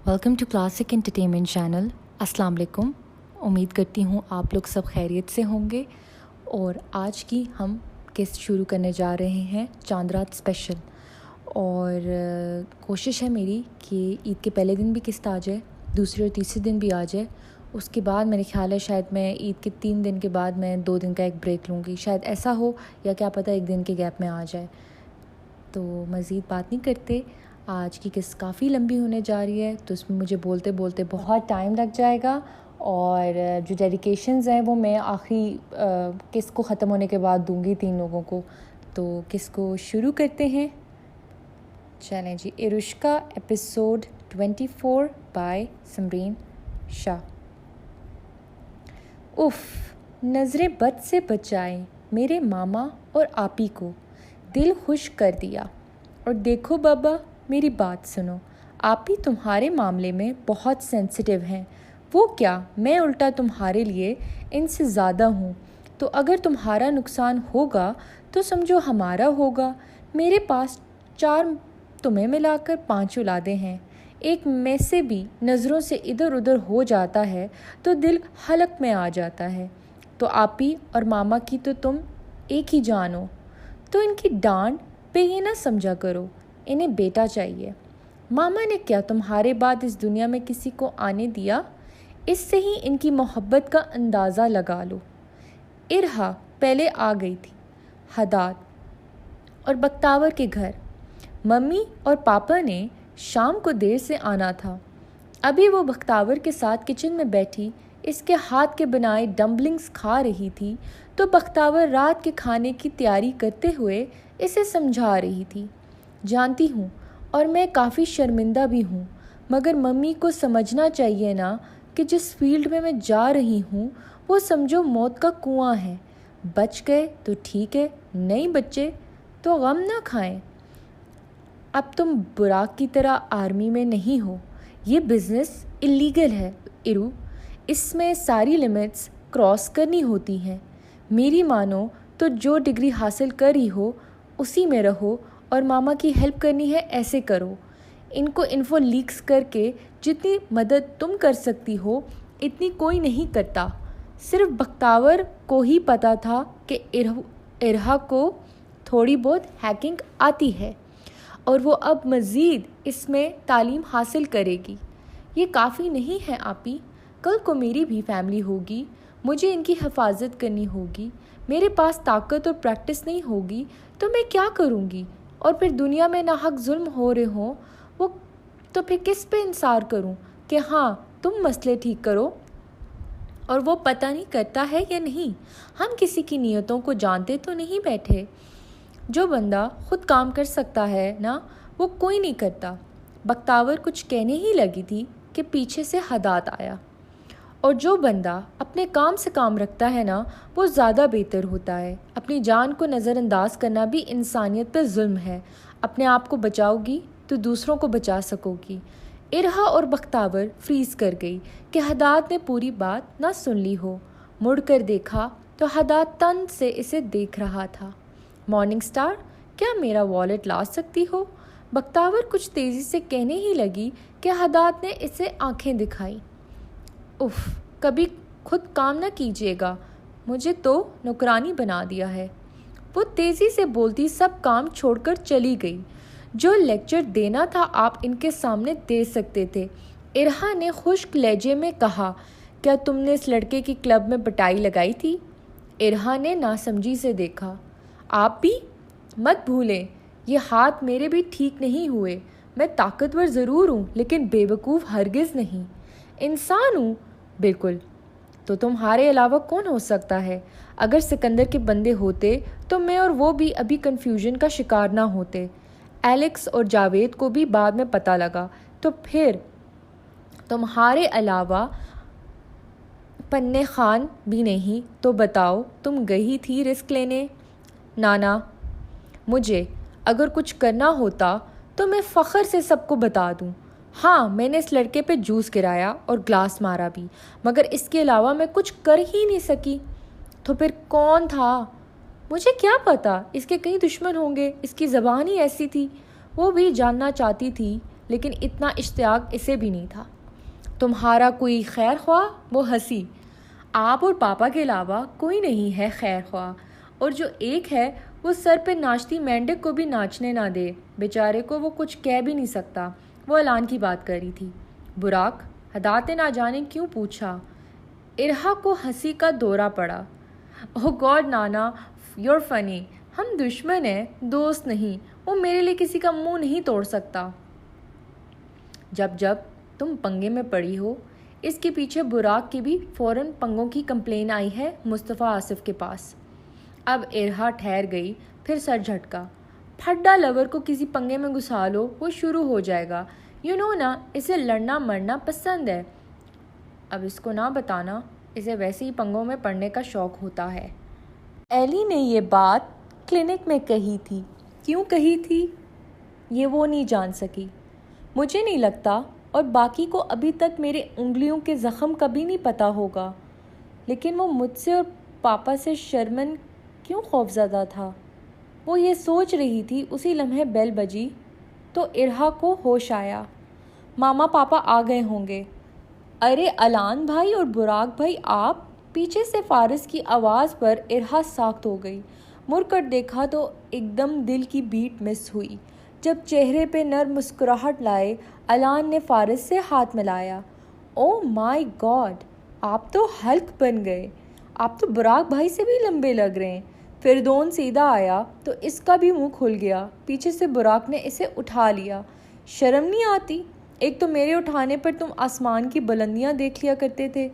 Welcome to classic entertainment channel. अस्सलाम वालेकुम। उम्मीद करती हूँ आप लोग सब खैरियत से होंगे। और आज की हम किस्त शुरू करने जा रहे हैं चांद रात स्पेशल। और कोशिश है मेरी कि ईद के पहले दिन भी किस्त आ जाए, दूसरे और तीसरे दिन भी आ जाए। उसके बाद मेरे ख्याल है शायद मैं ईद के 3 दिन के बाद मैं 2 दिन का एक ब्रेक लूँगी, शायद ऐसा हो, या क्या पता 1 दिन के गैप में आ जाए। तो मज़ीद बात नहीं करते, आज की किस्त काफ़ी लंबी होने जा रही है, तो इसमें मुझे बोलते बोलते बहुत टाइम लग जाएगा। और जो डेडिकेशंस हैं वो मैं आखिरी किस्त को ख़त्म होने के बाद दूंगी 3 लोगों को। तो किस्त को शुरू करते हैं। चलें जी। इरुष्का एपिसोड 24 बाय समरीन शाह। उफ़, नज़रें बद से बचाएं मेरे मामा और आपी को, दिल खुश कर दिया। और देखो बाबा, मेरी बात सुनो, आप ही तुम्हारे मामले में बहुत सेंसिटिव हैं। वो क्या, मैं उल्टा तुम्हारे लिए इनसे ज़्यादा हूँ। तो अगर तुम्हारा नुकसान होगा तो समझो हमारा होगा। मेरे पास 4, तुम्हें मिलाकर 5 औलादें हैं। एक में से भी नज़रों से इधर उधर हो जाता है तो दिल हलक में आ जाता है। तो आपी और मामा की तो तुम एक ही जान हो, तो इनकी डांट पे ये ना समझा करो, इन्हें बेटा चाहिए। मामा ने क्या तुम्हारे बाद इस दुनिया में किसी को आने दिया? इससे ही इनकी मोहब्बत का अंदाज़ा लगा लो। इरहा पहले आ गई थी हदाद और बख्तावर के घर। मम्मी और पापा ने शाम को देर से आना था। अभी वो बख्तावर के साथ किचन में बैठी इसके हाथ के बनाए डम्बलिंग्स खा रही थी, तो बख्तावर रात के खाने की तैयारी करते हुए इसे समझा रही थी। जानती हूँ, और मैं काफ़ी शर्मिंदा भी हूँ, मगर मम्मी को समझना चाहिए ना कि जिस फील्ड में मैं जा रही हूँ वो समझो मौत का कुआं है। बच गए तो ठीक है, नहीं बच्चे तो गम ना खाएं। अब तुम बुराक की तरह आर्मी में नहीं हो, ये बिज़नेस इलीगल है इरू, इसमें सारी लिमिट्स क्रॉस करनी होती हैं। मेरी मानो तो जो डिग्री हासिल करी हो उसी में रहो, और मामा की हेल्प करनी है ऐसे करो। इनको इन्फो लीक्स करके जितनी मदद तुम कर सकती हो इतनी कोई नहीं करता। सिर्फ बख्तावर को ही पता था कि इरहा को थोड़ी बहुत हैकिंग आती है और वो अब मज़ीद इसमें तालीम हासिल करेगी। ये काफ़ी नहीं है आपी, कल को मेरी भी फैमिली होगी, मुझे इनकी हिफाजत करनी होगी। मेरे पास ताकत और प्रैक्टिस नहीं होगी तो मैं क्या करूँगी? और फिर दुनिया में नाहक जुल्म हो रहे हों वो, तो फिर किस पे इंसार करूं कि हाँ तुम मसले ठीक करो? और वो पता नहीं करता है या नहीं। हम किसी की नीयतों को जानते तो नहीं बैठे। जो बंदा खुद काम कर सकता है ना, वो कोई नहीं करता। बख्तावर कुछ कहने ही लगी थी कि पीछे से हदाद आया। और जो बंदा अपने काम से काम रखता है ना, वो ज़्यादा बेहतर होता है। अपनी जान को नज़रअंदाज करना भी इंसानियत पर जुल्म है। अपने आप को बचाओगी तो दूसरों को बचा सकोगी। इरहा और बख्तावर फ्रीज कर गई कि हदाद ने पूरी बात ना सुन ली हो। मुड़ कर देखा तो हदाद तन से इसे देख रहा था। मॉर्निंग स्टार, क्या मेरा वॉलेट ला सकती हो? बख्तावर कुछ तेज़ी से कहने ही लगी कि हदाद ने इसे आंखें दिखाई। उफ़, कभी खुद काम ना कीजिएगा, मुझे तो नौकरानी बना दिया है। वो तेज़ी से बोलती सब काम छोड़कर चली गई। जो लेक्चर देना था आप इनके सामने दे सकते थे। इरहा ने खुश्क लहजे में कहा, क्या तुमने इस लड़के की क्लब में बटाई लगाई थी? इरहा ने नासमझी से देखा। आप भी मत भूलें, ये हाथ मेरे भी ठीक नहीं हुए। मैं ताकतवर ज़रूर हूँ लेकिन बेवकूफ़ हरगिज़ नहीं। इंसान हूँ बिल्कुल, तो तुम्हारे अलावा कौन हो सकता है? अगर सिकंदर के बंदे होते तो मैं और वो भी अभी कन्फ्यूजन का शिकार ना होते। एलेक्स और जावेद को भी बाद में पता लगा, तो फिर तुम्हारे अलावा पन्ने खान भी नहीं। तो बताओ, तुम गई थी रिस्क लेने? नाना, मुझे अगर कुछ करना होता तो मैं फ़ख्र से सबको बता दूं। हाँ, मैंने इस लड़के पे जूस गिराया और ग्लास मारा भी, मगर इसके अलावा मैं कुछ कर ही नहीं सकी। तो फिर कौन था? मुझे क्या पता, इसके कई दुश्मन होंगे, इसकी ज़बान ही ऐसी थी। वो भी जानना चाहती थी लेकिन इतना इश्तियाक इसे भी नहीं था। तुम्हारा कोई खैर ख्वाह? वो हंसी। आप और पापा के अलावा कोई नहीं है खैर ख्वाह, और जो एक है वो सर पे नाचती मेंढक को भी नाचने ना दे। बेचारे को वो कुछ कह भी नहीं सकता। वो अलान की बात कर रही थी। बुराक, हदात ने ना जाने क्यों पूछा। इरहा को हंसी का दौरा पड़ा। ओह गॉड नाना, यूर फनी। हम दुश्मन हैं, दोस्त नहीं। वो मेरे लिए किसी का मुंह नहीं तोड़ सकता। जब जब तुम पंगे में पड़ी हो, इसके पीछे बुराक की भी फ़ौरन पंगों की कंप्लेन आई है मुस्तफ़ा आसिफ के पास। अब इरहा ठहर गई, फिर सर झटका। फड्डा लवर को किसी पंगे में घुसा लो, वो शुरू हो जाएगा। यू नो ना, इसे लड़ना मरना पसंद है। अब इसको ना बताना, इसे वैसे ही पंगों में पड़ने का शौक़ होता है। एली ने ये बात क्लिनिक में कही थी। क्यों कही थी ये वो नहीं जान सकी। मुझे नहीं लगता, और बाकी को अभी तक मेरे उंगलियों के ज़ख़म कभी नहीं पता होगा, लेकिन वो मुझसे और पापा से शर्मन क्यों खौफज़दा था। वो ये सोच रही थी, उसी लम्हे बेल बजी तो इरहा को होश आया। मामा पापा आ गए होंगे। अरे अलान भाई और बुराक भाई, आप? पीछे से फारिस की आवाज़ पर इरहा साख्त हो गई। मुड़कर देखा तो एकदम दिल की बीट मिस हुई। जब चेहरे पे नर्म मुस्कुराहट लाए, अलान ने फारिस से हाथ मिलाया। ओह माय गॉड, आप तो हल्क बन गए। आप तो बुराक भाई से भी लंबे लग रहे हैं। फिरदौन सीधा आया तो इसका भी मुंह खुल गया। पीछे से बुराक ने इसे उठा लिया। शर्म नहीं आती? एक तो मेरे उठाने पर तुम आसमान की बुलंदियां देख लिया करते थे,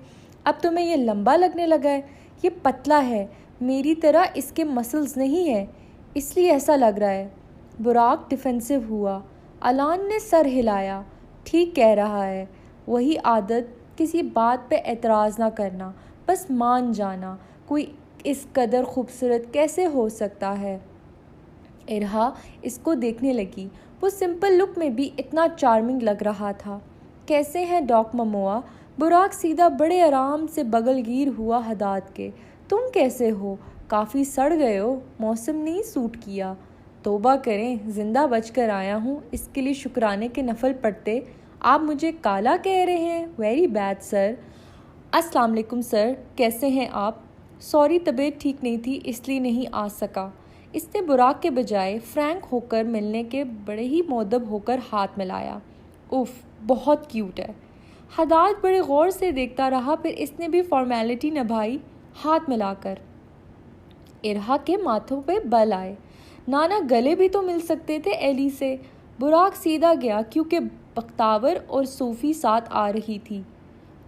अब तुम्हें ये लंबा लगने लगा है। ये पतला है, मेरी तरह इसके मसल्स नहीं है, इसलिए ऐसा लग रहा है। बुराक डिफेंसिव हुआ। अलान ने सर हिलाया। ठीक कह रहा है, वही आदत, किसी बात पे एतराज़ ना करना, बस मान जाना। कोई इस कदर खूबसूरत कैसे हो सकता है। इरहा इसको देखने लगी। वो सिंपल लुक में भी इतना चार्मिंग लग रहा था। कैसे हैं डॉक ममोआ? बुराक सीधा बड़े आराम से बगलगीर हुआ हदात के। तुम कैसे हो? काफ़ी सड़ गए हो, मौसम नहीं सूट किया। तौबा करें, ज़िंदा बचकर आया हूँ, इसके लिए शुक्राने के नफल पढ़ते। आप मुझे काला कह रहे हैं? Very bad sir. अस्सलाम वालेकुम सर, कैसे हैं आप? सॉरी, तबीयत ठीक नहीं थी इसलिए नहीं आ सका। इसने बुराक के बजाय फ्रैंक होकर मिलने के बड़े ही मुअद्दब होकर हाथ मिलाया। उफ़, बहुत क्यूट है। हदात बड़े गौर से देखता रहा, फिर इसने भी फॉर्मेलिटी निभाई हाथ मिलाकर। इरहा के माथों पे बल आए। नाना गले भी तो मिल सकते थे एली से। बुराक सीधा गया क्योंकि बख्तावर और सूफ़ी साथ आ रही थी।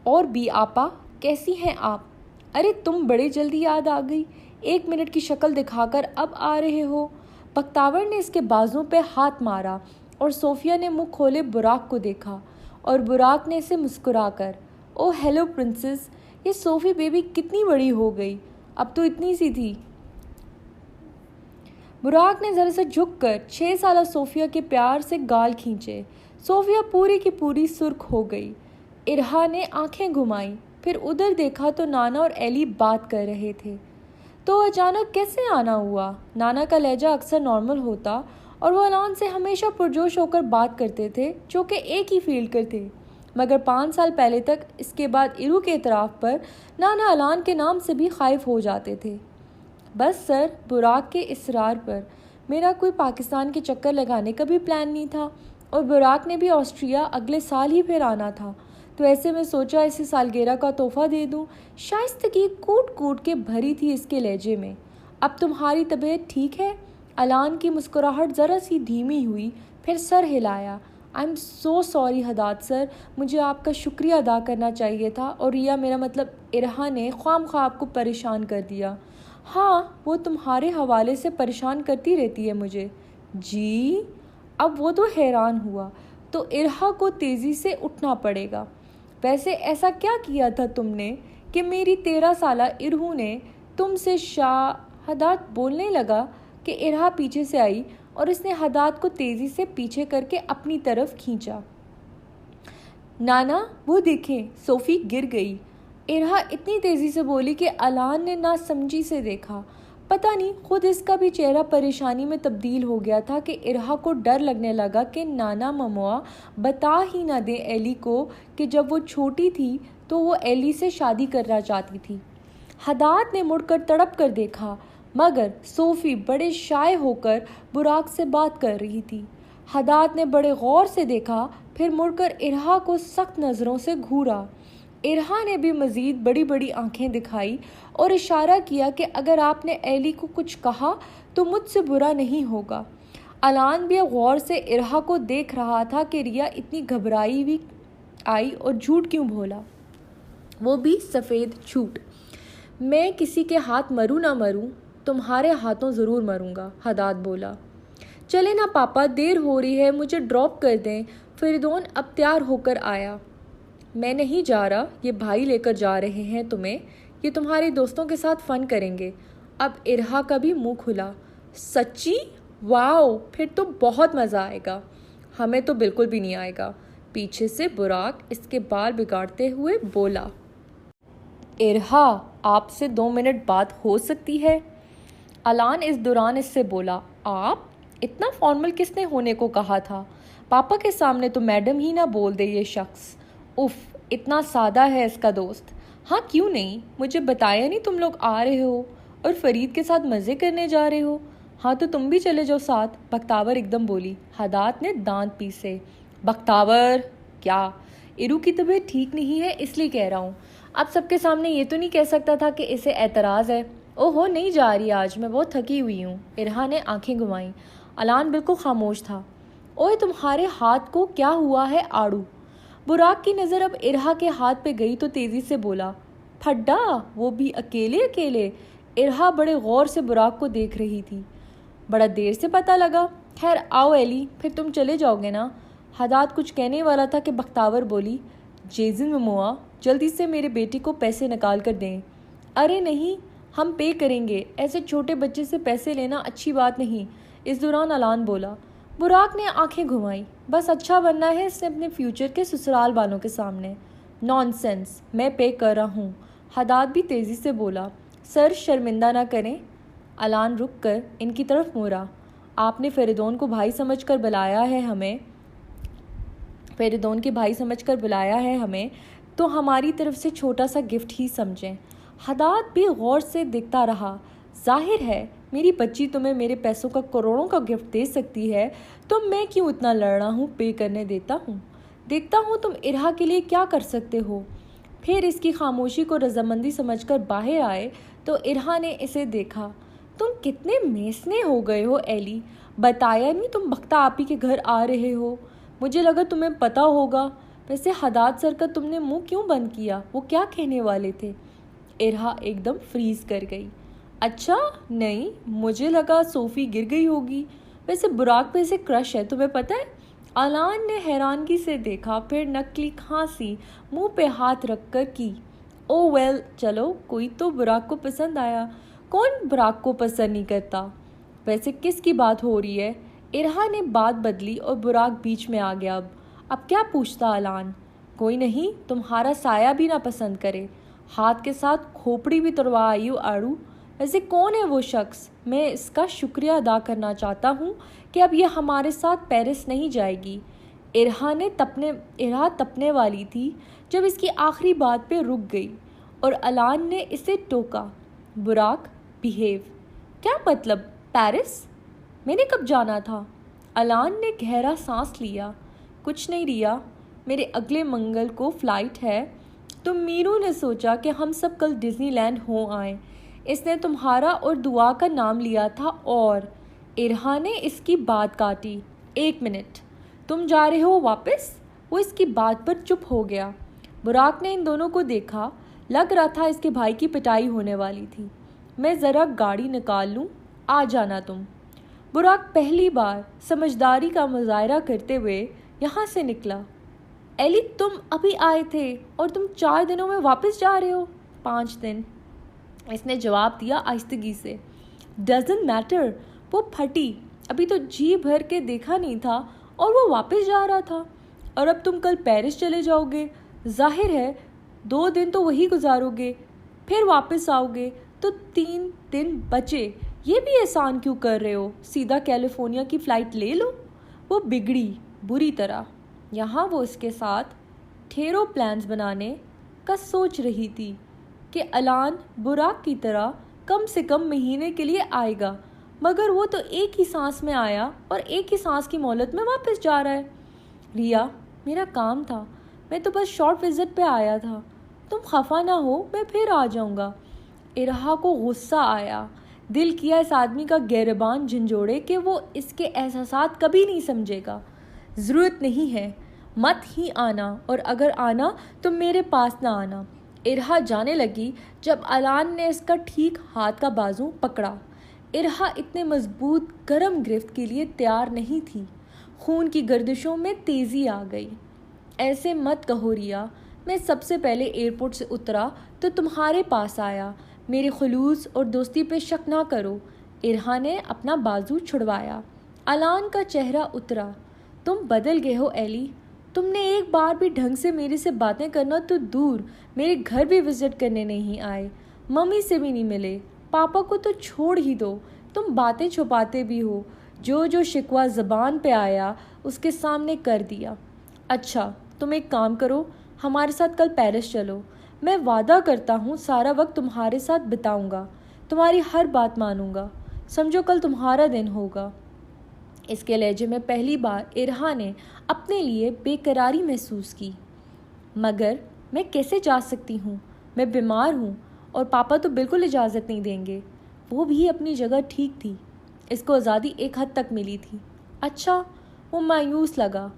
और बी आपा, कैसी हैं आप? अरे तुम बड़े जल्दी याद आ गई, 1 मिनट की शक्ल दिखाकर अब आ रहे हो। बख्तावर ने इसके बाजू पे हाथ मारा और सोफिया ने मुंह खोले बुराक को देखा, और बुराक ने इसे मुस्कुराकर, ओह हेलो प्रिंसेस, ये सोफ़ी बेबी कितनी बड़ी हो गई, अब तो इतनी सी थी। बुराक ने ज़रा सा झुककर 6 साला सोफिया के प्यार से गाल खींचे। सोफिया पूरी की पूरी सुर्ख हो गई। इरहा ने आंखें घुमाई, फिर उधर देखा तो नाना और एली बात कर रहे थे। तो अचानक कैसे आना हुआ? नाना का लहजा अक्सर नॉर्मल होता और वो अलान से हमेशा पुरजोश होकर बात करते थे, जो कि एक ही फील्ड के थे। मगर 5 साल पहले तक, इसके बाद इरू के इतराफ़ पर, नाना अलान के नाम से भी खाइफ हो जाते थे। बस सर, बुराक के इसरार पर मेरा कोई पाकिस्तान के चक्कर लगाने का भी प्लान नहीं था, और बुराक ने भी ऑस्ट्रिया अगले साल ही फिर आना था, तो ऐसे में सोचा इसे सालगिरह का तोहफ़ा दे दूं। शाइस्तगी कूट कूट के भरी थी इसके लहजे में। अब तुम्हारी तबीयत ठीक है? अलान की मुस्कुराहट ज़रा सी धीमी हुई, फिर सर हिलाया। आई एम सो सॉरी हदात सर, मुझे आपका शुक्रिया अदा करना चाहिए था, और रिया, मेरा मतलब इरहा ने ख्वामख्वाह आपको परेशान कर दिया। हाँ, वो तुम्हारे हवाले से परेशान करती रहती है मुझे। जी? अब वो तो हैरान हुआ। तो इरहा को तेज़ी से उठना पड़ेगा। वैसे ऐसा क्या किया था तुमने कि मेरी 13 साला इरहू ने तुमसे हदात बोलने लगा कि इरहा पीछे से आई, और इसने हदात को तेज़ी से पीछे करके अपनी तरफ खींचा। नाना वो देखें, सोफ़ी गिर गई। इरहा इतनी तेज़ी से बोली कि अलान ने ना समझी से देखा। पता नहीं खुद इसका भी चेहरा परेशानी में तब्दील हो गया था कि इरहा को डर लगने लगा कि नाना ममुआ बता ही ना दें एली को कि जब वो छोटी थी तो वो एली से शादी करना चाहती थी। हदाद ने मुड़कर तड़प कर देखा, मगर सोफ़ी बड़े शाय होकर बुराक से बात कर रही थी। हदाद ने बड़े गौर से देखा, फिर मुड़कर इरहा को सख्त नज़रों से घूरा। इरहा ने भी मज़ीद बड़ी बड़ी आंखें दिखाई और इशारा किया कि अगर आपने एली को कुछ कहा तो मुझसे बुरा नहीं होगा। अलान भी गौर से इरहा को देख रहा था कि रिया इतनी घबराई हुई आई और झूठ क्यों बोला, वो भी सफ़ेद झूठ। मैं किसी के हाथ मरूं ना मरूं, तुम्हारे हाथों ज़रूर मरूंगा, हदाद बोला। चले ना पापा, देर हो रही है, मुझे ड्रॉप कर दें। फरीदौन अब तैयार होकर आया। मैं नहीं जा रहा, ये भाई लेकर जा रहे हैं तुम्हें, ये तुम्हारे दोस्तों के साथ फ़न करेंगे। अब इरहा का भी मुंह खुला। सच्ची? वाओ, फिर तो बहुत मज़ा आएगा। हमें तो बिल्कुल भी नहीं आएगा, पीछे से बुराक इसके बाल बिगाड़ते हुए बोला। इरहा, आपसे 2 मिनट बात हो सकती है? अलान इस दौरान इससे बोला। आप? इतना फॉर्मल किसने होने को कहा था? पापा के सामने तो मैडम ही ना बोल दे ये शख्स। उफ, इतना सादा है इसका दोस्त। हाँ क्यों नहीं, मुझे बताया नहीं तुम लोग आ रहे हो और फरीद के साथ मज़े करने जा रहे हो। हाँ तो तुम भी चले जाओ साथ, बख्तावर एकदम बोली। हदाद ने दांत पीसे। बख्तावर? क्या? इरू की तबीयत ठीक नहीं है इसलिए कह रहा हूँ। अब सबके सामने ये तो नहीं कह सकता था कि इसे एतराज़ है। ओहो, नहीं जा रही आज, मैं बहुत थकी हुई हूँ। इरहा ने आंखें घुमाईं। अलान बिल्कुल खामोश था। ओए तुम्हारे हाथ को क्या हुआ है आड़ू? बुराक की नज़र अब इरहा के हाथ पे गई तो तेज़ी से बोला। फड्डा, वो भी अकेले अकेले? इरहा बड़े गौर से बुराक को देख रही थी। बड़ा देर से पता लगा। खैर आओ एली, फिर तुम चले जाओगे ना? हदाद कुछ कहने वाला था कि बख्तावर बोली। जेजिन ममुआ, जल्दी से मेरे बेटे को पैसे निकाल कर दें। अरे नहीं, हम पे करेंगे, ऐसे छोटे बच्चे से पैसे लेना अच्छी बात नहीं। इस दौरान अलान बोला। बुराक ने आंखें घुमाई। बस अच्छा बनना है इसने अपने फ्यूचर के ससुराल वालों के सामने। नॉनसेंस, मैं पे कर रहा हूँ। हदाद भी तेज़ी से बोला। सर शर्मिंदा ना करें। अलान रुक कर इनकी तरफ मुड़ा। आपने फरीदौन को भाई समझकर बुलाया है हमें, फरीदौन के भाई समझकर बुलाया है हमें, तो हमारी तरफ से छोटा सा गिफ्ट ही समझें। हदाद भी गौर से देखता रहा। जाहिर है मेरी बच्ची तुम्हें मेरे पैसों का करोड़ों का गिफ्ट दे सकती है, तो मैं क्यों इतना लड़ रहा हूँ, पे करने देता हूँ। देखता हूँ तुम इरहा के लिए क्या कर सकते हो। फिर इसकी खामोशी को रजामंदी समझकर बाहर आए तो इरहा ने इसे देखा। तुम कितने मेसने हो गए हो एली, बताया नहीं तुम बख्ता आपी के घर आ रहे हो। मुझे लगा तुम्हें पता होगा। वैसे हदाद सर का तुमने मुंह क्यों बंद किया, वो क्या कहने वाले थे? इरहा एकदम फ्रीज कर गई। अच्छा नहीं, मुझे लगा सोफ़ी गिर गई होगी। वैसे बुराक पे से क्रश है, तुम्हें पता है? अलान ने हैरानगी से देखा, फिर नकली खांसी मुंह पे हाथ रखकर की। ओ वेल, चलो कोई तो बुराक को पसंद आया। कौन बुराक को पसंद नहीं करता? वैसे किसकी बात हो रही है? इरहा ने बात बदली और बुराक बीच में आ गया। अब क्या पूछता अलान? कोई नहीं, तुम्हारा साया भी ना पसंद करे। हाथ के साथ खोपड़ी भी तोड़वा आई हो आड़ू। वैसे कौन है वो शख्स? मैं इसका शुक्रिया अदा करना चाहता हूँ कि अब यह हमारे साथ पेरिस नहीं जाएगी। इरहा तपने वाली थी जब इसकी आखिरी बात पे रुक गई और अलान ने इसे टोका। बुराक, बिहेव। क्या मतलब? पेरिस? मैंने कब जाना था? अलान ने गहरा सांस लिया। कुछ नहीं रिया, मेरे अगले मंगल को फ़्लाइट है। तो मीरू ने सोचा कि हम सब कल डिज़नीलैंड हो आएँ। इसने तुम्हारा और दुआ का नाम लिया था और इरहा ने इसकी बात काटी। 1 मिनट, तुम जा रहे हो वापस? वो इसकी बात पर चुप हो गया। बुराक ने इन दोनों को देखा। लग रहा था इसके भाई की पिटाई होने वाली थी। मैं ज़रा गाड़ी निकाल लूँ, आ जाना तुम। बुराक पहली बार समझदारी का मुजाहरा करते हुए यहाँ से निकला। एली, तुम अभी आए थे और तुम 4 दिनों में वापस जा रहे हो? 5 दिन, इसने जवाब दिया आहिस्तगी से। डजंट मैटर, वो फटी, अभी तो जी भर के देखा नहीं था और वो वापस जा रहा था। और अब तुम कल पेरिस चले जाओगे, जाहिर है 2 दिन तो वही गुजारोगे, फिर वापस आओगे। तो 3 दिन बचे, ये भी एहसान क्यों कर रहे हो? सीधा कैलिफोर्निया की फ़्लाइट ले लो। वो बिगड़ी बुरी तरह। यहाँ वो इसके साथ ठेरो प्लान्स बनाने का सोच रही थी कि अलान बुराक की तरह कम से कम महीने के लिए आएगा, मगर वो तो एक ही सांस में आया और एक ही सांस की मोहलत में वापस जा रहा है। रिया, मेरा काम था, मैं तो बस शॉर्ट विजिट पे आया था, तुम खफा ना हो, मैं फिर आ जाऊंगा। इरहा को गुस्सा आया। दिल किया इस आदमी का गिरबान झंझोड़े कि वो इसके एहसासात कभी नहीं समझेगा। ज़रूरत नहीं है, मत ही आना, और अगर आना तो मेरे पास ना आना। इरहा जाने लगी जब अलान ने इसका ठीक हाथ का बाजू पकड़ा। इरहा इतने मजबूत गर्म गिरफ्त के लिए तैयार नहीं थी। खून की गर्दिशों में तेज़ी आ गई। ऐसे मत कहो रिया, मैं सबसे पहले एयरपोर्ट से उतरा तो तुम्हारे पास आया। मेरे खुलूस और दोस्ती पे शक ना करो। इरहा ने अपना बाजू छुड़वाया। अलान का चेहरा उतरा। तुम बदल गए हो एली। तुमने एक बार भी ढंग से मेरे से बातें करना तो दूर, मेरे घर भी विजिट करने नहीं आए, मम्मी से भी नहीं मिले। पापा को तो छोड़ ही दो, तुम बातें छुपाते भी हो। जो जो शिकवा ज़बान पे आया उसके सामने कर दिया। अच्छा, तुम एक काम करो, हमारे साथ कल पेरिस चलो। मैं वादा करता हूँ सारा वक्त तुम्हारे साथ बिताऊंगा, तुम्हारी हर बात मानूंगा। समझो कल तुम्हारा दिन होगा। इसके लहजे में पहली बार इरहा ने अपने लिए बेकरारी महसूस की। मगर मैं कैसे जा सकती हूँ? मैं बीमार हूँ और पापा तो बिल्कुल इजाज़त नहीं देंगे। वो भी अपनी जगह ठीक थी, इसको आज़ादी एक हद तक मिली थी। अच्छा, वो मायूस लगा।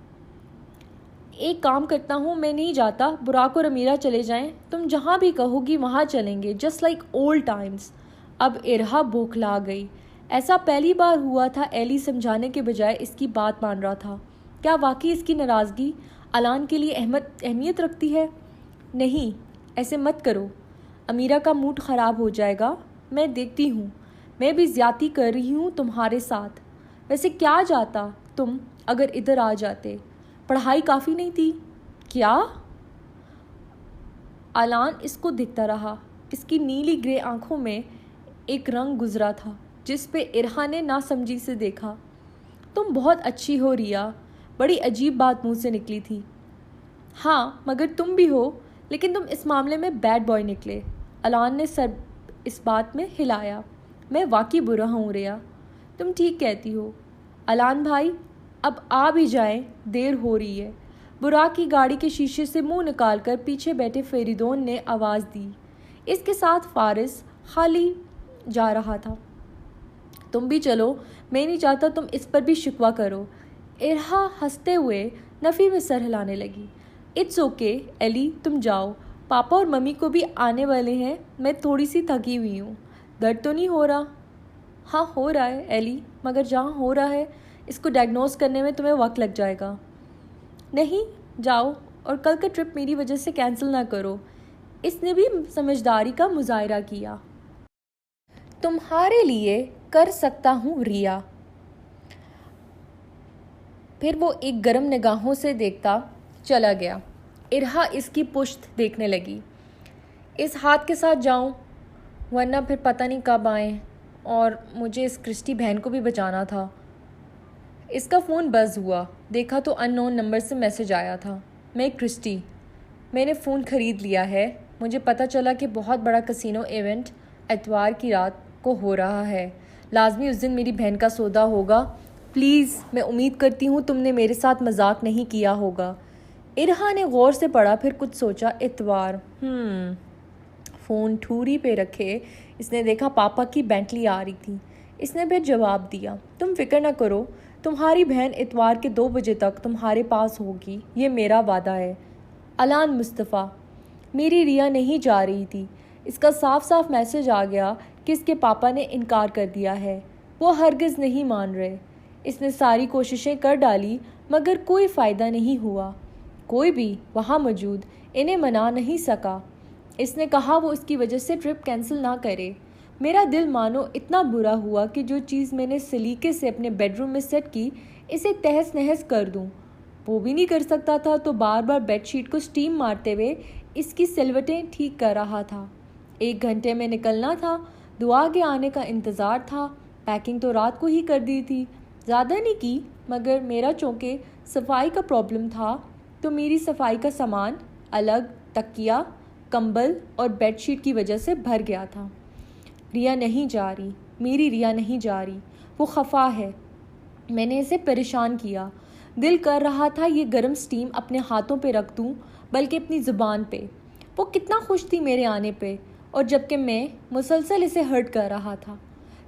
एक काम करता हूँ, मैं नहीं जाता, बुराक और अमीरा चले जाएं, तुम जहाँ भी कहोगी वहाँ चलेंगे, जस्ट लाइक ओल्ड टाइम्स। अब इरहा बौखला गई। ऐसा पहली बार हुआ था। एली समझाने के बजाय इसकी बात मान रहा था। क्या वाकई इसकी नाराज़गी अलान के लिए अहमियत रखती है? नहीं, ऐसे मत करो, अमीरा का मूड ख़राब हो जाएगा। मैं देखती हूँ, मैं भी ज़्यादती कर रही हूँ तुम्हारे साथ। वैसे क्या जाता तुम अगर इधर आ जाते? पढ़ाई काफ़ी नहीं थी क्या? अलान इसको दिखता रहा। इसकी नीली ग्रे आंखों में एक रंग गुजरा था जिस पे इरहा ने नासमझी से देखा। तुम बहुत अच्छी हो रिया, बड़ी अजीब बात मुंह से निकली थी। हाँ, मगर तुम भी हो, लेकिन तुम इस मामले में बैड बॉय निकले। अलान ने सर इस बात में हिलाया। मैं वाकई बुरा हूँ रिया, तुम ठीक कहती हो। अलान भाई, अब आ भी जाएं, देर हो रही है। बुराक की गाड़ी के शीशे से मुंह निकालकर पीछे बैठे फेरिदोन ने आवाज़ दी। इसके साथ फारिस खाली जा रहा था। तुम भी चलो, मैं नहीं चाहता तुम इस पर भी शिकवा करो। इरहा हंसते हुए नफ़ी में सर हिलाने लगी। इट्स ओके एली, तुम जाओ, पापा और मम्मी को भी आने वाले हैं। मैं थोड़ी सी थकी हुई हूँ। दर्द तो नहीं हो रहा? हाँ हो रहा है एली, मगर जहाँ हो रहा है इसको डायग्नोस करने में तुम्हें वक्त लग जाएगा। नहीं, जाओ, और कल का ट्रिप मेरी वजह से कैंसिल ना करो। इसने भी समझदारी का मुजाहरा किया। तुम्हारे लिए कर सकता हूँ रिया। फिर वो एक गर्म निगाहों से देखता चला गया। इरहा इसकी पुश्त देखने लगी। इस हाथ के साथ जाऊं, वरना फिर पता नहीं कब आए, और मुझे इस क्रिस्टी बहन को भी बचाना था। इसका फ़ोन बज़ हुआ। देखा तो अननोन नंबर से मैसेज आया था। मैं क्रिस्टी, मैंने फ़ोन ख़रीद लिया है। मुझे पता चला कि बहुत बड़ा कसिनो इवेंट एतवार की रात को हो रहा है। लाजमी उस दिन मेरी बहन का सौदा होगा। प्लीज़, मैं उम्मीद करती हूँ तुमने मेरे साथ मजाक नहीं किया होगा। इरहा ने गौर से पढ़ा, फिर कुछ सोचा। इतवार, फ़ोन ठूरी पे रखे इसने देखा पापा की बेंटली आ रही थी। इसने फिर जवाब दिया, तुम फिक्र ना करो, तुम्हारी बहन इतवार के 2 बजे तक तुम्हारे पास होगी, ये मेरा वादा है। अलान मुस्तफ़ा। मेरी रिया नहीं जा रही थी। इसका साफ साफ मैसेज आ गया कि इसके पापा ने इनकार कर दिया है। वो हरगिज़ नहीं मान रहे। इसने सारी कोशिशें कर डाली, मगर कोई फ़ायदा नहीं हुआ। कोई भी वहाँ मौजूद इन्हें मना नहीं सका। इसने कहा वो इसकी वजह से ट्रिप कैंसिल ना करे। मेरा दिल मानो इतना बुरा हुआ कि जो चीज़ मैंने सलीके से अपने बेडरूम में सेट की, इसे तहस नहस कर दूं। वो भी नहीं कर सकता था तो बार बार बेडशीट को स्टीम मारते हुए इसकी सिलवटें ठीक कर रहा था। 1 घंटे में निकलना था। दुआ के आने का इंतज़ार था। पैकिंग तो रात को ही कर दी थी, ज़्यादा नहीं की, मगर मेरा चूँकि सफाई का प्रॉब्लम था तो मेरी सफाई का सामान अलग तकिया, कंबल और बेडशीट की वजह से भर गया था। रिया नहीं जा रही, मेरी रिया नहीं जा रही। वो खफा है। मैंने इसे परेशान किया। दिल कर रहा था ये गर्म स्टीम अपने हाथों पे रख दूं, बल्कि अपनी ज़ुबान पे। वो कितना खुश थी मेरे आने पे, और जबकि मैं मुसलसल इसे हर्ट कर रहा था।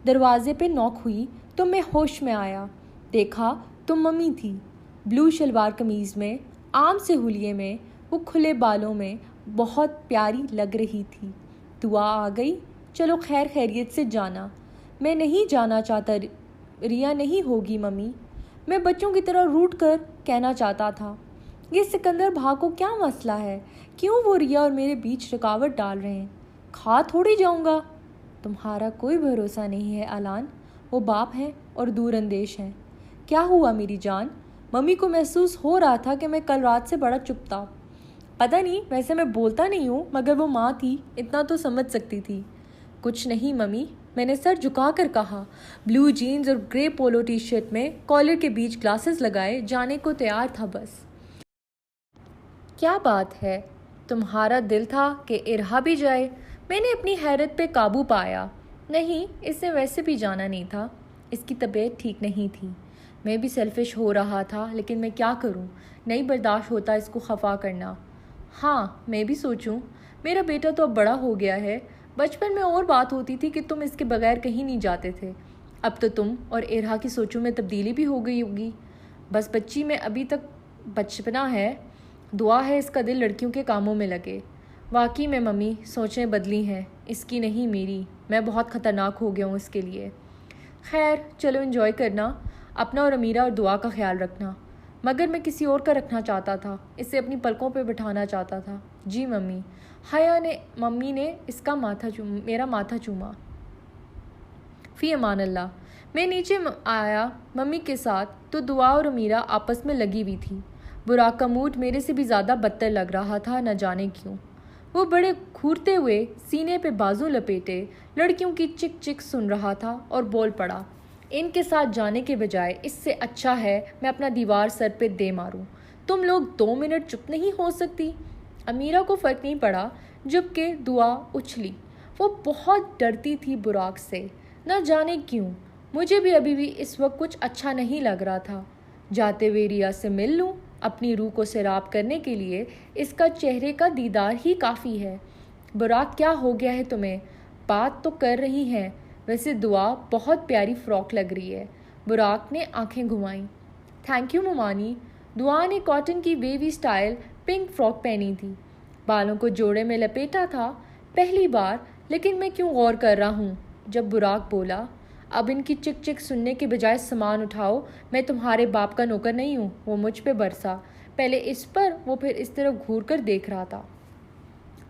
दरवाजे पे नॉक हुई तो मैं होश में आया। देखा तो मम्मी थी, ब्लू शलवार कमीज़ में, आम से हुलिये में, वो खुले बालों में बहुत प्यारी लग रही थी। दुआ आ गई, चलो खैर खैरियत से जाना। मैं नहीं जाना चाहता, रिया नहीं होगी मम्मी। मैं बच्चों की तरह रूठ कर कहना चाहता था, ये सिकंदर भा को क्या मसला है, क्यों वो रिया और मेरे बीच रुकावट डाल रहे हैं। खा थोड़ी जाऊंगा। तुम्हारा कोई भरोसा नहीं है अलान, वो बाप है और दूर अंदेश है। क्या हुआ मेरी जान? मम्मी को महसूस हो रहा था कि मैं कल रात से बड़ा चुप था। पता नहीं, वैसे मैं बोलता नहीं हूँ, मगर वो माँ थी, इतना तो समझ सकती थी। कुछ नहीं मम्मी, मैंने सर झुकाकर कहा। ब्लू जीन्स और ग्रे पोलो टी शर्ट में कॉलर के बीच ग्लासेस लगाए जाने को तैयार था बस। क्या बात है, तुम्हारा दिल था कि इरहा भी जाए? मैंने अपनी हैरत पे काबू पाया। नहीं, इससे वैसे भी जाना नहीं था, इसकी तबीयत ठीक नहीं थी। मैं भी सेल्फिश हो रहा था, लेकिन मैं क्या करूं, नहीं बर्दाश्त होता इसको खफा करना। हाँ, मैं भी सोचूं, मेरा बेटा तो अब बड़ा हो गया है। बचपन में और बात होती थी कि तुम इसके बगैर कहीं नहीं जाते थे। अब तो तुम और इरहा की सोचों में तब्दीली भी हो गई होगी। बस बच्ची में अभी तक बचपना है। दुआ है इसका दिल लड़कियों के कामों में लगे। वाकई में मम्मी, सोचें बदली हैं, इसकी नहीं मेरी। मैं बहुत ख़तरनाक हो गया हूँ इसके लिए। खैर चलो, एंजॉय करना, अपना और अमीरा और दुआ का ख्याल रखना। मगर मैं किसी और का रखना चाहता था, इसे अपनी पलकों पे बिठाना चाहता था। जी मम्मी। मम्मी ने इसका मेरा माथा चूमा। फ़ी अमान अल्लाह। मैं नीचे आया मम्मी के साथ तो दुआ और अमीरा आपस में लगी हुई थी। बुराक का मूड मेरे से भी ज़्यादा बदतर लग रहा था, न जाने क्यों। वो बड़े घूरते हुए सीने पे बाजू लपेटे लड़कियों की चिक चिक सुन रहा था और बोल पड़ा, इनके साथ जाने के बजाय इससे अच्छा है मैं अपना दीवार सर पे दे मारूं। तुम लोग 2 मिनट चुप नहीं हो सकती? अमीरा को फ़र्क नहीं पड़ा, जबकि दुआ उछली। वो बहुत डरती थी बुराक से, न जाने क्यों। मुझे भी अभी भी इस वक्त कुछ अच्छा नहीं लग रहा था। जाते हुए रिया से मिल लूँ, अपनी रूह को सैराब करने के लिए इसका चेहरे का दीदार ही काफ़ी है। बुराक, क्या हो गया है तुम्हें? बात तो कर रही हैं। वैसे दुआ बहुत प्यारी फ़्रॉक लग रही है। बुराक ने आंखें घुमाईं। Thank you ममानी। दुआ ने कॉटन की वेवी स्टाइल पिंक फ्रॉक पहनी थी, बालों को जोड़े में लपेटा था। पहली बार, लेकिन मैं क्यों गौर कर रहा हूँ जब बुराक बोला, अब इनकी चिक चिक सुनने के बजाय सामान उठाओ, मैं तुम्हारे बाप का नौकर नहीं हूँ। वो मुझ पे बरसा, पहले इस पर, वो फिर इस तरफ घूर कर देख रहा था।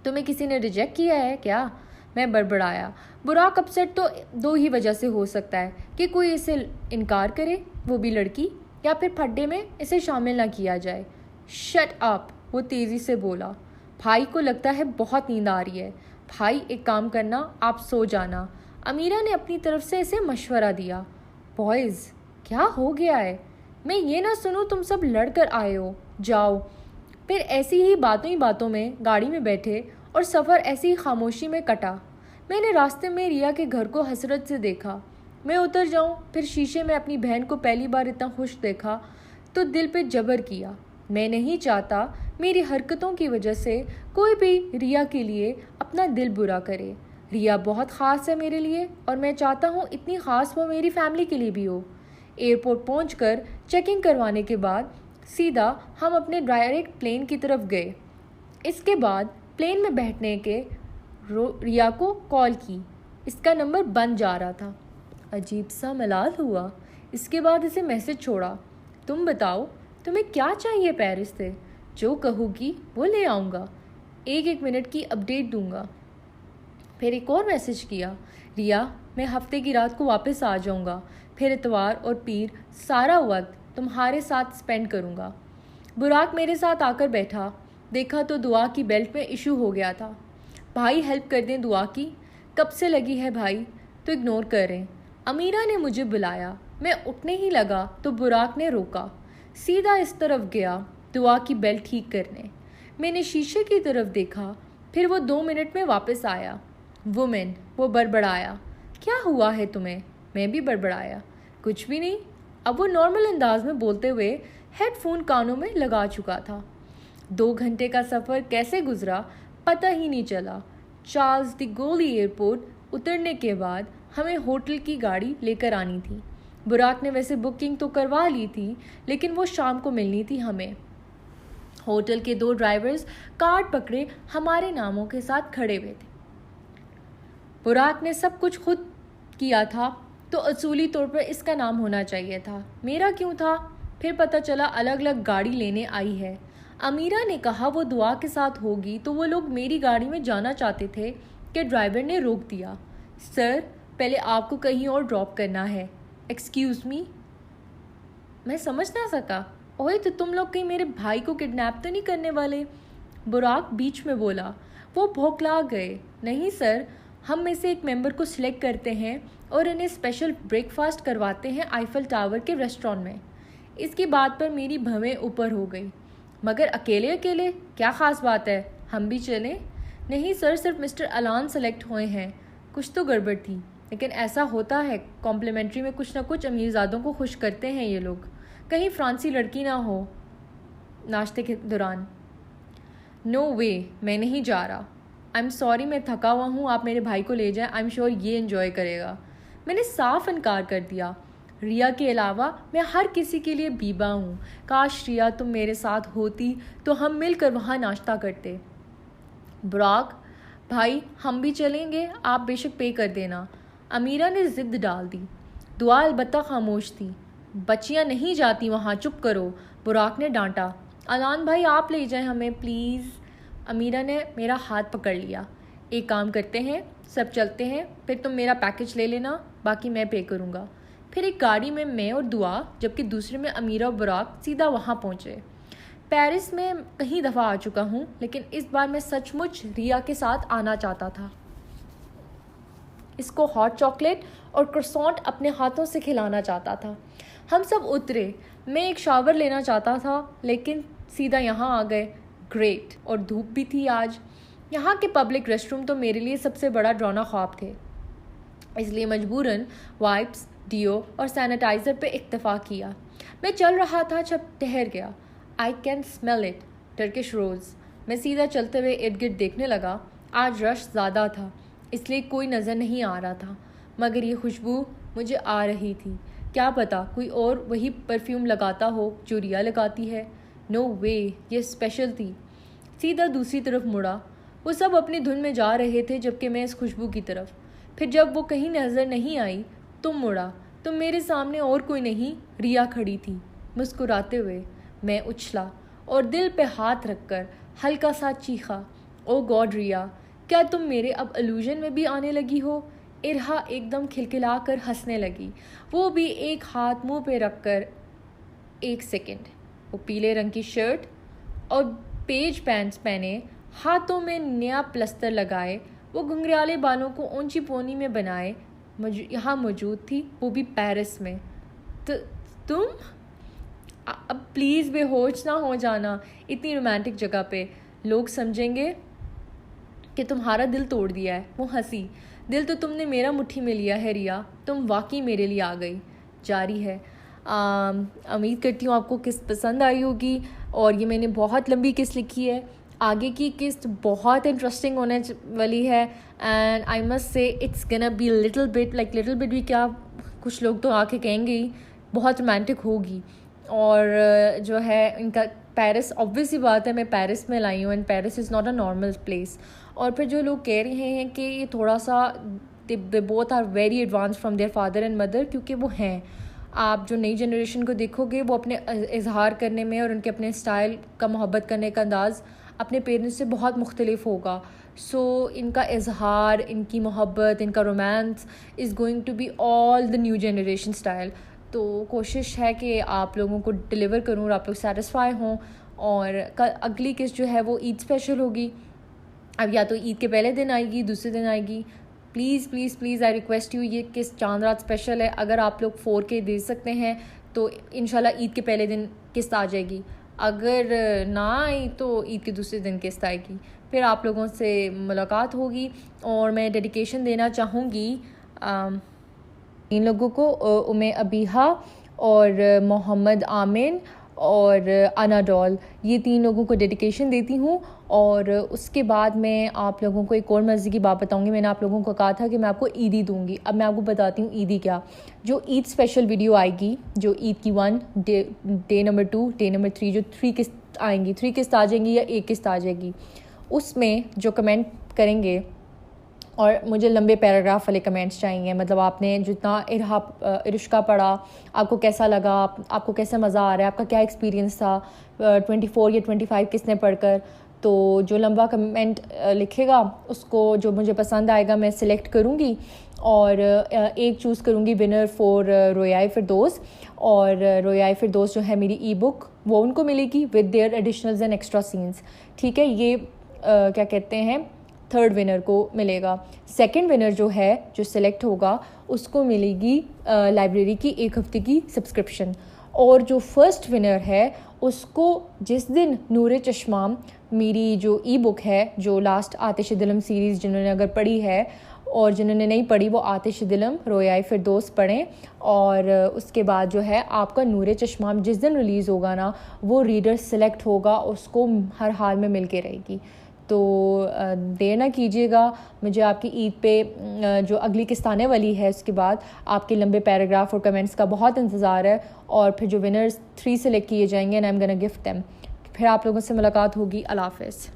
तुम्हें किसी ने रिजेक्ट किया है क्या? मैं बड़बड़ाया। बुराक अपसेट तो 2 ही वजह से हो सकता है, कि कोई इसे इनकार करे, वो भी लड़की, या फिर फड्डे में इसे शामिल ना किया जाए। शट अप, वो तेज़ी से बोला। भाई को लगता है बहुत नींद आ रही है। भाई एक काम करना, आप सो जाना। अमीरा ने अपनी तरफ से इसे मशवरा दिया। बॉयज़, क्या हो गया है? मैं ये ना सुनूं तुम सब लड़कर आए हो। जाओ। फिर ऐसी ही बातों में गाड़ी में बैठे और सफ़र ऐसी ही खामोशी में कटा। मैंने रास्ते में रिया के घर को हसरत से देखा। मैं उतर जाऊं, फिर शीशे में अपनी बहन को पहली बार इतना खुश देखा तो दिल पे जबर किया। मैं नहीं चाहता मेरी हरकतों की वजह से कोई भी रिया के लिए अपना दिल बुरा करे। रिया बहुत ख़ास है मेरे लिए, और मैं चाहता हूँ इतनी ख़ास वो मेरी फैमिली के लिए भी हो। एयरपोर्ट पहुंचकर चेकिंग करवाने के बाद सीधा हम अपने डायरेक्ट प्लेन की तरफ गए। इसके बाद प्लेन में बैठने के रिया को कॉल की। इसका नंबर बंद जा रहा था। अजीब सा मलाल हुआ। इसके बाद इसे मैसेज छोड़ा, तुम बताओ तुम्हें क्या चाहिए पेरिस से? जो कहोगी वो ले आऊँगा, 1-1 मिनट की अपडेट दूंगा। फिर एक और मैसेज किया, रिया मैं हफ्ते की रात को वापस आ जाऊंगा, फिर इतवार और पीर सारा वक्त तुम्हारे साथ स्पेंड करूंगा। बुराक मेरे साथ आकर बैठा। देखा तो दुआ की बेल्ट में इशू हो गया था। भाई हेल्प कर दें दुआ की। कब से लगी है भाई, तो इग्नोर करें। अमीरा ने मुझे बुलाया। मैं उठने ही लगा तो बुराक ने रोका। सीधा इस तरफ गया दुआ की बेल्ट ठीक करने। मैंने शीशे की तरफ देखा, फिर वो 2 मिनट में वापस आया। वुमेन, वो बड़बड़ाया। क्या हुआ है तुम्हें? मैं भी बड़बड़ाया। कुछ भी नहीं। अब वो नॉर्मल अंदाज में बोलते हुए हेडफोन कानों में लगा चुका था। 2 घंटे का सफ़र कैसे गुजरा पता ही नहीं चला। चार्ल्स द गोली एयरपोर्ट उतरने के बाद हमें होटल की गाड़ी लेकर आनी थी। बुराक ने वैसे बुकिंग तो करवा ली थी, लेकिन वो शाम को मिलनी थी हमें। होटल के 2 ड्राइवर्स कार्ड पकड़े हमारे नामों के साथ खड़े हुए थे। बुराक ने सब कुछ खुद किया था, तो असूली तौर पर इसका नाम होना चाहिए था। मेरा क्यों था? फिर पता चला अलग अलग गाड़ी लेने आई है। अमीरा ने कहा वो दुआ के साथ होगी, तो वो लोग मेरी गाड़ी में जाना चाहते थे कि ड्राइवर ने रोक दिया। सर, पहले आपको कहीं और ड्रॉप करना है। Excuse me. मैं समझ ना सका। ओए, तो तुम लोग कहीं मेरे भाई को किडनैप तो नहीं करने वाले? बुराक बीच में बोला। वो भौंकला गए। नहीं सर, हम में से एक मेंबर को सिलेक्ट करते हैं और इन्हें स्पेशल ब्रेकफास्ट करवाते हैं आईफल टावर के रेस्टोरेंट में। इसकी बात पर मेरी भवें ऊपर हो गई। मगर अकेले अकेले क्या ख़ास बात है, हम भी चलें? नहीं सर, सिर्फ मिस्टर अलान सेलेक्ट हुए हैं। कुछ तो गड़बड़ थी, लेकिन ऐसा होता है, कॉम्प्लीमेंट्री में कुछ ना कुछ अमीरजादों को खुश करते हैं ये लोग। कहीं फ्रांसी लड़की ना हो नाश्ते के दौरान। नो वे, मैं नहीं जा रहा। आई एम सॉरी, मैं थका हुआ हूँ, आप मेरे भाई को ले जाएं। आई एम श्योर ये एंजॉय करेगा। मैंने साफ इनकार कर दिया। रिया के अलावा मैं हर किसी के लिए बीबा हूँ। काश रिया तुम मेरे साथ होती तो हम मिलकर वहाँ नाश्ता करते। बुराक भाई, हम भी चलेंगे, आप बेशक पे कर देना। अमीरा ने ज़िद डाल दी। दुआ अलबत्ता खामोश थी। बच्चियाँ नहीं जाती वहाँ, चुप करो, बुराक ने डांटा। अलान भाई, आप ले जाएं हमें प्लीज़। अमीरा ने मेरा हाथ पकड़ लिया। एक काम करते हैं, सब चलते हैं, फिर तुम मेरा पैकेज ले लेना, बाकी मैं पे करूँगा। फिर एक गाड़ी में मैं और दुआ, जबकि दूसरे में अमीरा और बुराक सीधा वहाँ पहुँचे। पेरिस में कई दफ़ा आ चुका हूँ, लेकिन इस बार मैं सचमुच रिया के साथ आना चाहता था। इसको हॉट चॉकलेट और क्रोसॉन्ट अपने हाथों से खिलाना चाहता था। हम सब उतरे। मैं एक शावर लेना चाहता था, लेकिन सीधा यहाँ आ गए। ग्रेट, और धूप भी थी आज। यहाँ के पब्लिक रेस्टरूम तो मेरे लिए सबसे बड़ा डरावना ख्वाब थे, इसलिए मजबूरन वाइप्स, डियो और सैनिटाइज़र पे इक्तफा किया। मैं चल रहा था जब ठहर गया। I can smell it, Turkish rose. मैं सीधा चलते हुए इर्द गिर्द देखने लगा। आज रश ज़्यादा था, इसलिए कोई नज़र नहीं आ रहा था, मगर ये खुशबू मुझे आ रही थी। क्या पता कोई और वही परफ्यूम लगाता हो जो रिया लगाती है। नो वे, ये स्पेशल थी। सीधा दूसरी तरफ मुड़ा। वो सब अपनी धुन में जा रहे थे, जबकि मैं इस खुशबू की तरफ। फिर जब वो कहीं नज़र नहीं आई तो मुड़ा, तो मेरे सामने और कोई नहीं, रिया खड़ी थी मुस्कुराते हुए। मैं उछला और दिल पे हाथ रखकर हल्का सा चीखा, ओ गॉड रिया, क्या तुम मेरे अब इल्यूजन में भी आने लगी हो? इरहा एकदम खिलखिला कर हंसने लगी, वो भी एक हाथ मुंह पे रखकर। 1 सेकेंड। वो पीले रंग की शर्ट और पेज पैंट्स पहने, हाथों में नया प्लस्तर लगाए, वो घुंघराले बालों को ऊंची पोनी में बनाए यहाँ मौजूद थी, वो भी पेरिस में। तो तुम अब प्लीज़ बेहोश ना हो जाना इतनी रोमांटिक जगह पे, लोग समझेंगे कि तुम्हारा दिल तोड़ दिया है। वो हंसी। दिल तो तुमने मेरा मुट्ठी में लिया है रिया, तुम वाकई मेरे लिए आ गई। जारी है। उम्मीद करती हूँ आपको किस्त पसंद आई होगी, और ये मैंने बहुत लंबी किस्त लिखी है। आगे की किस्त बहुत इंटरेस्टिंग होने वाली है, and I must say it's gonna be little bit भी क्या, कुछ लोग तो आके कहेंगे ही, बहुत रोमांटिक होगी। और जो है इनका पेरिस, ऑब्वियस ही बात है, मैं पेरिस में लाई हूँ, and Paris is not a normal place. और फिर जो लोग कह रहे हैं कि ये थोड़ा सा they both are very advance from their father and mother, क्योंकि वो हैं। आप जो नई जनरेशन को देखोगे, वो अपने इजहार करने में और उनके अपने स्टाइल का, मोहब्बत करने का अंदाज़ अपने पेरेंट्स से बहुत मुख्तलिफ होगा। सो इनका इजहार, इनकी मोहब्बत, इनका romance is going to be all the new generation style. तो कोशिश है कि आप लोगों को डिलीवर करूँ और आप लोग सेटिस्फाई हों। और अगली किस्त जो है वो ईद स्पेशल होगी, अब या तो ईद के पहले दिन आएगी, दूसरे दिन आएगी। Please please please I request you, ये किस्त चांद रात स्पेशल है, अगर आप लोग 4K दे सकते हैं तो इंशाल्लाह ईद के पहले दिन किस्त आ जाएगी। अगर ना आई तो ईद के दूसरे दिन किस्त आएगी, फिर आप लोगों से मुलाकात होगी। और मैं डेडिकेशन देना चाहूँगी इन लोगों को, उम्मे अबीहा और मोहम्मद आमिन और अनाडोल, ये 3 लोगों को डेडिकेशन देती हूँ। और उसके बाद मैं आप लोगों को एक और मज़े की बात बताऊँगी। मैंने आप लोगों को कहा था कि मैं आपको ईदी दूँगी, अब मैं आपको बताती हूँ ईदी क्या। जो ईद स्पेशल वीडियो आएगी, जो ईद की 1 डे नंबर 2 डे नंबर 3 जो 3 किस्त आएंगी, 3 किस्त आ जाएंगी या 1 किस्त आ जाएगी, उसमें जो कमेंट करेंगे, और मुझे लंबे पैराग्राफ वाले कमेंट्स चाहिए, मतलब आपने जितना इरुष्का पढ़ा, आपको कैसा लगा, आपको कैसा मज़ा आ रहा है, आपका क्या एक्सपीरियंस था 24 या 25 किसने पढ़कर। तो जो लंबा कमेंट लिखेगा उसको, जो मुझे पसंद आएगा, मैं सिलेक्ट करूँगी और एक चूज़ करूँगी विनर फॉर रोयाई फिरदौस। और रोयाई फिरदौस जो है मेरी ई बुक, वो उनको मिलेगी with their additionals and extra scenes. ठीक है, ये क्या कहते हैं, 3rd विनर को मिलेगा। 2nd विनर जो है, जो सिलेक्ट होगा, उसको मिलेगी लाइब्रेरी की 1 हफ्ते की सब्सक्रिप्शन। और जो 1st विनर है उसको जिस दिन नूरे चश्माम, मेरी जो ई बुक है, जो लास्ट आतिश दिलम सीरीज़ जिन्होंने अगर पढ़ी है और जिन्होंने नहीं पढ़ी वो आतिश दिलम रोयाई फिरदौस पढ़ें। और उसके बाद जो है आपका नूरे चश्माम जिस दिन रिलीज़ होगा ना, वो रीडर सेलेक्ट होगा, उसको हर हाल में मिल के रहेगी। तो देर ना कीजिएगा, मुझे आपकी ईद पे जो अगली किस्त आने वाली है उसके बाद आपके लंबे पैराग्राफ और कमेंट्स का बहुत इंतज़ार है। और फिर जो विनर्स 3 सेलेक्ट किए जाएंगे and I am gonna gift them. फिर आप लोगों से मुलाकात होगी। अल्लाह हाफ़िज़।